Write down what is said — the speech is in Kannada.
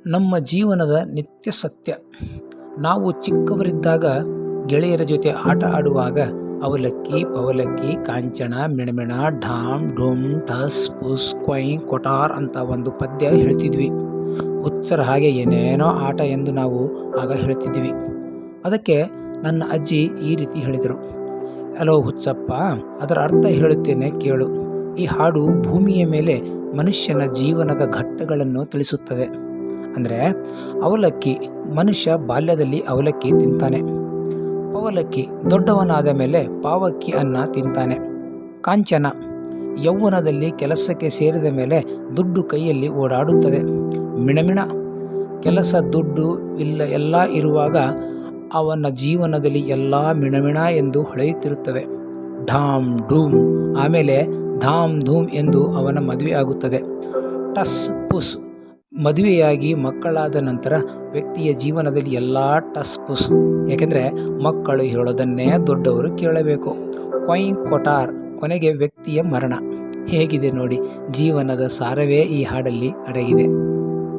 ನಮ್ಮ ಜೀವನದ ನಿತ್ಯ ಸತ್ಯ. ನಾವು ಚಿಕ್ಕವರಿದ್ದಾಗ ಗೆಳೆಯರ ಜೊತೆ ಆಟ ಆಡುವಾಗ ಅವಲಕ್ಕಿ ಪವಲಕ್ಕಿ ಕಾಂಚನ ಮಿಣಮಿಣ ಢಾಮ್ ಢುಮ್ ಠಸ್ ಪುಸ್ ಕೊಯ್ ಕೊಟಾರ್ ಅಂತ ಒಂದು ಪದ್ಯ ಹೇಳ್ತಿದ್ವಿ. ಹುಚ್ಚರ ಹಾಗೆ ಏನೇನೋ ಆಟ ಎಂದು ನಾವು ಆಗ ಹೇಳ್ತಿದ್ವಿ. ಅದಕ್ಕೆ ನನ್ನ ಅಜ್ಜಿ ಈ ರೀತಿ ಹೇಳಿದರು: ಹಲೋ ಹುಚ್ಚಪ್ಪ, ಅದರ ಅರ್ಥ ಹೇಳುತ್ತೇನೆ ಕೇಳು. ಈ ಹಾಡು ಭೂಮಿಯ ಮೇಲೆ ಮನುಷ್ಯನ ಜೀವನದ ಘಟ್ಟಗಳನ್ನು ತಿಳಿಸುತ್ತದೆ. ಅಂದರೆ ಅವಲಕ್ಕಿ, ಮನುಷ್ಯ ಬಾಲ್ಯದಲ್ಲಿ ಅವಲಕ್ಕಿ ತಿಂತಾನೆ. ಪವಲಕ್ಕಿ, ದೊಡ್ಡವನಾದ ಮೇಲೆ ಪಾವಕ್ಕಿ ಅನ್ನ ತಿಂತಾನೆ. ಕಾಂಚನ, ಯೌವನದಲ್ಲಿ ಕೆಲಸಕ್ಕೆ ಸೇರಿದ ಮೇಲೆ ದುಡ್ಡು ಕೈಯಲ್ಲಿ ಓಡಾಡುತ್ತದೆ. ಮಿಣಮಿಣ, ಕೆಲಸ ದುಡ್ಡು ಎಲ್ಲ ಇರುವಾಗ ಅವನ ಜೀವನದಲ್ಲಿ ಎಲ್ಲ ಮಿಣಮಿಣ ಎಂದು ಹೊಳೆಯುತ್ತಿರುತ್ತವೆ. ಢಾಮ್ ಢೂಮ್, ಆಮೇಲೆ ಧಾಮ್ ಧೂಮ್ ಎಂದು ಅವನ ಮದುವೆ ಆಗುತ್ತದೆ. ಟಸ್ ಪುಸ್, ಮದುವೆಯಾಗಿ ಮಕ್ಕಳಾದ ನಂತರ ವ್ಯಕ್ತಿಯ ಜೀವನದಲ್ಲಿ ಎಲ್ಲ ಟಸ್ ಪುಸ್, ಏಕೆಂದರೆ ಮಕ್ಕಳು ಹೇಳೋದನ್ನೇ ದೊಡ್ಡವರು ಕೇಳಬೇಕು. ಕೊಯ್ ಕೊಟಾರ್, ಕೊನೆಗೆ ವ್ಯಕ್ತಿಯ ಮರಣ. ಹೇಗಿದೆ ನೋಡಿ, ಜೀವನದ ಸಾರವೇ ಈ ಹಾಡಲ್ಲಿ ಅಡಗಿದೆ.